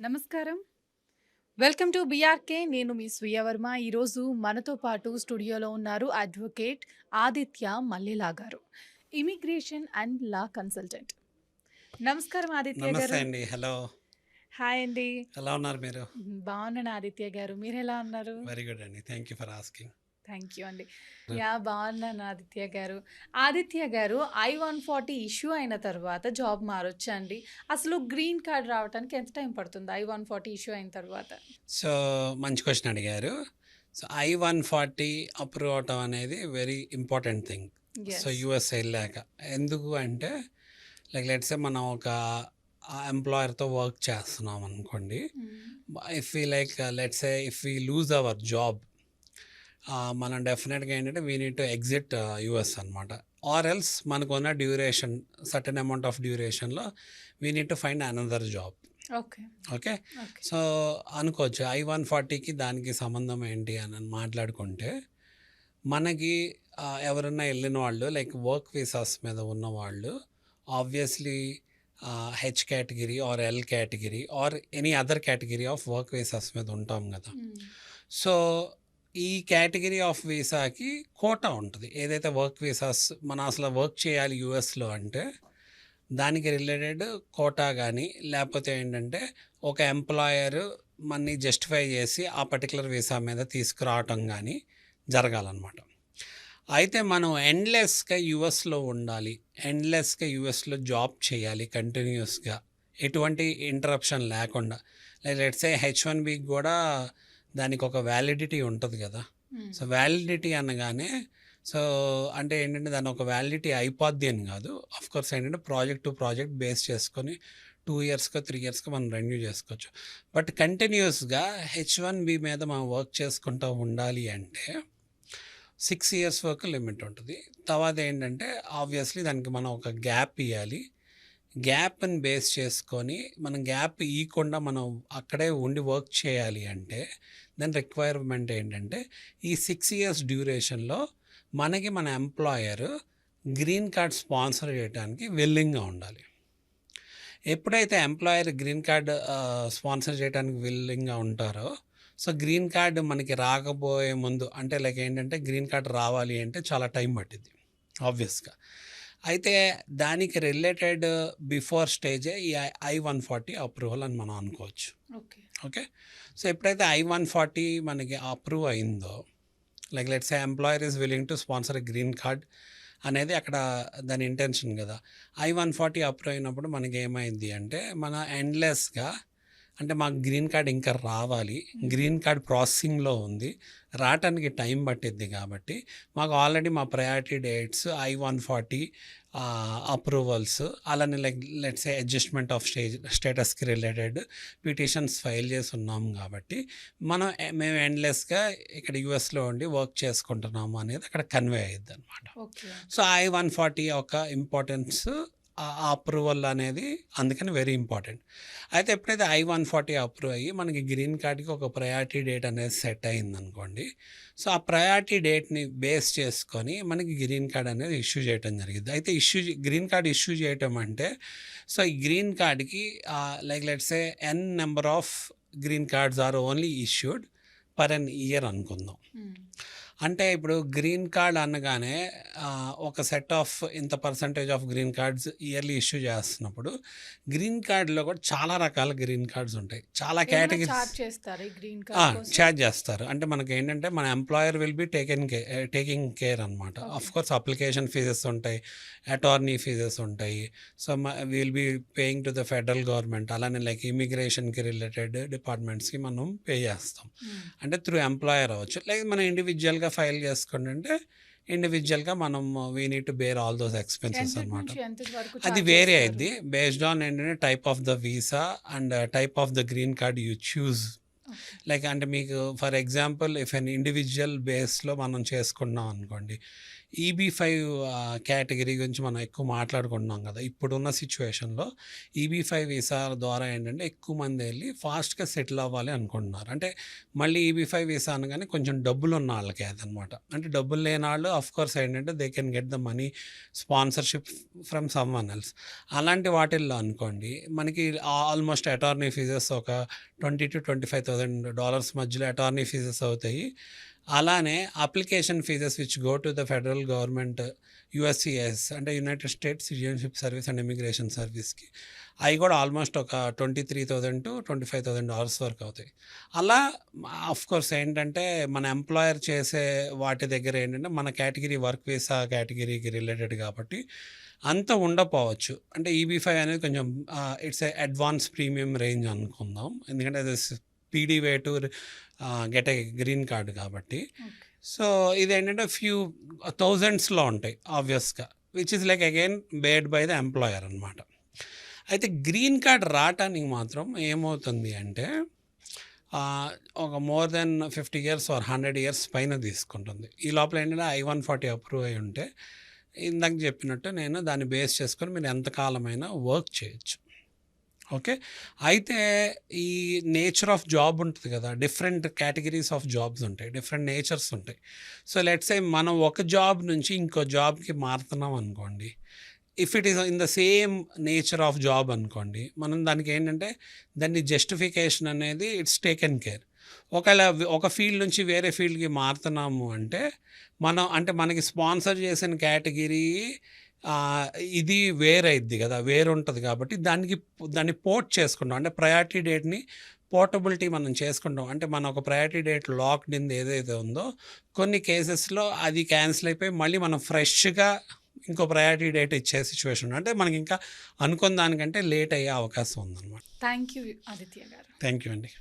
నమస్కారం. Welcome to BRK. నేను మీ స్వీయ వర్మ. ఈరోజు మనతో పాటు స్టూడియోలో ఉన్నారు అడ్వకేట్ ఆదిత్య మల్లెలా గారు. Immigration and law consultant. నమస్కారం ఆదిత్య నమస్తే గారు. అండి. హలో. హాయ్ అండి. ఎలా ఉన్నారు మీరు? బాగున్నాను ఆదిత్య గారు. మీరెలా ఉన్నారు? వెరీ గుడ్ అండి. Thank you for asking. Thank you అండి. బాగున్నాను ఆదిత్య గారు. ఆదిత్య గారు I-140 ఇష్యూ అయిన తర్వాత జాబ్ మారొచ్చా అండి? అసలు గ్రీన్ కార్డ్ రావటానికి ఎంత టైం పడుతుంది I-140 ఇష్యూ అయిన తర్వాత? సో, మంచి క్వెషన్ అడిగారు. సో, I-140 అప్రూవ్ అవ్వటం అనేది very important thing. So, yes. US ఎళ్ళాక. ఎందుకు అంటే లెట్స్ సే మనం ఒక ఎంప్లాయర్‌తో వర్క్ చేస్తున్నాం అనుకోండి. If we let's say if we lose our job, మనం డెఫినెట్‌గా ఏంటంటే we need to exit US అనమాట. ఆర్ ఎల్స్ మనకున్న డ్యూరేషన్ సర్టెన్ అమౌంట్ ఆఫ్ డ్యూరేషన్‌లో we need to find another job. Okay. Okay. Okay. So, అనుకోవచ్చు I-140కి దానికి సంబంధం ఏంటి అని మాట్లాడుకుంటే, మనకి ఎవరన్నా వెళ్ళిన వాళ్ళు లైక్ వర్క్ వీసాస్ మీద ఉన్నవాళ్ళు obviously H category or L category or any other category of work visas మీద ఉంటాం కదా. సో, ఈ కేటగిరీ ఆఫ్ వీసాకి కోటా ఉంటుంది. ఏదైతే వర్క్ వీసాస్ మనం అసలు వర్క్ చేయాలి యూఎస్లో అంటే దానికి రిలేటెడ్ కోటా కానీ లేకపోతే ఏంటంటే ఒక ఎంప్లాయర్ మనని జస్టిఫై చేసి ఆ పర్టికులర్ వీసా మీద తీసుకురావటం కానీ జరగాలన్నమాట. అయితే మనం ఎండ్లెస్గా యూఎస్లో ఉండాలి, ఎండ్లెస్గా యూఎస్లో జాబ్ చేయాలి కంటిన్యూస్గా, ఎటువంటి ఇంటరప్షన్ లేకుండా. లెట్స్ సే H-1Bకి కూడా దానికి ఒక వ్యాలిడిటీ ఉంటుంది కదా. సో, వ్యాలిడిటీ అనగానే సో అంటే ఏంటంటే దాని ఒక వ్యాలిడిటీ అయిపోద్ది అని కాదు. కోర్స్ ఏంటంటే ప్రాజెక్ట్ టు ప్రాజెక్ట్ బేస్ చేసుకొని 2 ఇయర్స్‌కో 3 ఇయర్స్‌కో మనం రెన్యూ చేసుకోవచ్చు. బట్ కంటిన్యూస్గా H-1B మీద మనం వర్క్ చేసుకుంటూ ఉండాలి అంటే 6 ఇయర్స్ వరకు లిమిట్ ఉంటుంది. తర్వాత ఏంటంటే ఆబ్వియస్లీ దానికి మనం ఒక గ్యాప్ ఇవ్వాలి. గ్యాప్ని బేస్ చేసుకొని మనం గ్యాప్ ఇవ్వకుండా మనం అక్కడే ఉండి వర్క్ చేయాలి అంటే దాని రిక్వైర్మెంట్ ఏంటంటే ఈ 6 ఇయర్స్ డ్యూరేషన్లో మనకి మన ఎంప్లాయర్ గ్రీన్ కార్డ్ స్పాన్సర్ చేయడానికి విల్లింగ్గా ఉండాలి. ఎప్పుడైతే ఎంప్లాయర్ గ్రీన్ కార్డ్ స్పాన్సర్ చేయడానికి విల్లింగ్గా ఉంటారో సో గ్రీన్ కార్డ్ మనకి రాకపోయే ముందు అంటే లైక్ ఏంటంటే గ్రీన్ కార్డ్ రావాలి అంటే చాలా టైం పట్టింది ఆబ్వియస్గా. అయితే దానికి రిలేటెడ్ బిఫోర్ స్టేజే ఈ I-140 అప్రూవల్ అని మనం అనుకోవచ్చు. ఓకే. ఓకే. సో, ఎప్పుడైతే I-140 మనకి అప్రూవ్ అయిందో let's say employer is willing to sponsor a green card అనేది అక్కడ దాని ఇంటెన్షన్ కదా. I-140 అప్రూవ్ అయినప్పుడు మనకి ఏమైంది అంటే మన ఎండ్లెస్గా అంటే మాకు గ్రీన్ కార్డ్ ఇంకా రావాలి, గ్రీన్ కార్డ్ ప్రాసెసింగ్లో ఉంది, రావటానికి టైం పట్టిద్ది కాబట్టి మాకు ఆల్రెడీ మా ప్రయారిటీ డేట్స్ I-140 అప్రూవల్స్ అలానే లెట్స్ సే అడ్జస్ట్మెంట్ ఆఫ్ స్టేటస్కి రిలేటెడ్ పిటిషన్స్ ఫైల్ చేసి ఉన్నాం కాబట్టి మేము ఎండ్లెస్గా ఇక్కడ యూఎస్లో ఉండి వర్క్ చేసుకుంటున్నాము అనేది అక్కడ కన్వే అయ్యిద్ది అనమాట. ఓకే. సో, I-140 యొక్క ఇంపార్టెన్స్ ఆ అప్రూవల్ అనేది అందుకని వెరీ ఇంపార్టెంట్. అయితే ఎప్పుడైతే I-140 అప్రూవ్ అయ్యి మనకి గ్రీన్ కార్డ్కి ఒక ప్రయారిటీ డేట్ అనేది సెట్ అయిందనుకోండి. సో, ఆ ప్రయారిటీ డేట్ని బేస్ చేసుకొని మనకి గ్రీన్ కార్డ్ అనేది ఇష్యూ చేయడం జరిగింది. అయితే గ్రీన్ కార్డ్ ఇష్యూ చేయటం అంటే సో ఈ గ్రీన్ కార్డ్కి let's say N number of green cards are only issued per N year అనుకుందాం. అంటే ఇప్పుడు గ్రీన్ కార్డ్ అనగానే ఒక సెట్ ఆఫ్ ఇంత percentage of green cards yearly issue చేస్తున్నప్పుడు గ్రీన్ కార్డ్లో కూడా చాలా రకాల గ్రీన్ కార్డ్స్ ఉంటాయి, చాలా కేటగిరీస్ ఛార్జ్ చేస్తారు. అంటే మనకి ఏంటంటే మన employer will be taking care అనమాట. కోర్స్ అప్లికేషన్ ఫీజెస్ ఉంటాయి, అటార్నీ ఫీజెస్ ఉంటాయి. So, will be paying to the federal government, అలానే లైక్ ఇమిగ్రేషన్కి రిలేటెడ్ డిపార్ట్మెంట్స్కి మనం పే చేస్తాం. అంటే త్రూ ఎంప్లాయర్ అవ్వచ్చు, లైక్ మనం ఇండివిజువల్గా ఫైల్ చేసుకోండి అంటే ఇండివిజువల్గా మనం we need to bear all those expenses అనమాట. అది వేరే అయింది బేస్డ్ ఆన్ ఏంటంటే type of the visa and type of the green card you choose. Like అంటే మీకు for example if an individual బేస్లో మనం చేసుకున్నాం అనుకోండి, ఈబీ5 కేటగిరీ గురించి మనం ఎక్కువ మాట్లాడుకుంటున్నాం కదా! ఇప్పుడున్న సిట్యుయేషన్‌లో ఈబీ5 వీసా ద్వారా ఏంటంటే ఎక్కువ మంది ఎళ్లి ఫాస్ట్‌గా సెటిల్ అవ్వాలి అనుకుంటున్నారు. అంటే మళ్ళీ ఈబీ5 వీసా అనగానే కొంచెం డబ్బులున్న ఆళ్ళకే అదనమాట. అంటే డబ్బులు లేనాళ్ళు ఆఫ్‌కోర్స్ ఏంటంటే they can get the money sponsorship from someone else. అలాంటి వాటిల్లో అనుకోండి మనకి ఆల్మోస్ట్ అటార్నీ ఫీజెస్ ఒక $20,000-25,000 మధ్యలో అటార్నీ ఫీజెస్ అవుతాయి. అలానే application fees which go to the federal government USCIS అంటే United States citizenship service and immigration సర్వీస్‌కి అయి కూడా ఆల్మోస్ట్ ఒక $23,000-25,000 వరకు అవుతాయి. అలా ఆఫ్‌కోర్స్ ఏంటంటే మన ఎంప్లాయర్ చేసే వాటి దగ్గర ఏంటంటే మన కేటగిరీ వర్క్ వీసా కేటగిరీకి రిలేటెడ్ కాబట్టి అంత ఉండకపోవచ్చు. అంటే ఈబీ5 అనేది కొంచెం it's a advance premium range అనుకుందాం. ఎందుకంటే అది speedy way to get a green card కాబట్టి. ఓకే. సో ఇదేంటంటే ఫ్యూ థౌజండ్స్‌లో ఉంటాయి ఆబ్వియస్‌గా. Which is like again beared by the employer అనమాట. అయితే గ్రీన్ కార్డ్ రావటానికి మాత్రం ఏమవుతుంది అంటే ఒక more than 50 years or 100 years పైన తీసుకుంటుంది. ఈ లోపల ఏంటంటే I-140 అప్రూవ్ అయ్యి ఉంటే ఇందాక చెప్పినట్టు నేను దాన్ని బేస్ చేసుకొని మీరు ఎంతకాలమైనా వర్క్ చేయొచ్చు. ఓకే. అయితే ఈ నేచర్ ఆఫ్ జాబ్ ఉంటుంది కదా! డిఫరెంట్ కేటగిరీస్ ఆఫ్ జాబ్స్ ఉంటాయి. డిఫరెంట్ నేచర్స్ ఉంటాయి. సో లెట్స్ సే మనం ఒక జాబ్ నుంచి ఇంకో జాబ్‌కి మారుతున్నాం అనుకోండి. If it is in the same nature of job అనుకోండి. మనం దానికి ఏంటంటే దాన్ని జస్టిఫికేషన్ అనేది ఇట్స్ టేకెన్ కేర్. ఒకవేళ ఒక ఫీల్డ్ నుంచి వేరే ఫీల్డ్‌కి మారుతున్నాము అంటే మనం అంటే మనకి స్పాన్సర్ చేసిన కేటగిరీ ఆహ్, ఇది వేరైద్ది గదా! వేరుంటది కాబట్టి దాన్ని పోర్ట్ చేసుకుంటాం. అంటే ప్రయారిటీ డేట్‌ని పోర్టబిలిటీ మనం చేసుకుంటాం. అంటే మన ఒక ప్రయారిటీ డేట్ లాక్డ్‌ఇన్‌ది ఏదైతే ఉందో కొన్ని కేసెస్‌లో అది క్యాన్సిల్ అయిపోయి మళ్ళీ మనం ఫ్రెష్‌గా ఇంకో ప్రయారిటీ డేట్ ఇచ్చే సిట్యుయేషన్. అంటే మనకింకా అనుకున్న దానికంటే లేట్ అయ్యే అవకాశం ఉందనమాట. థ్యాంక్ యూ ఆదిత్య గారు. థ్యాంక్ యూ అండి.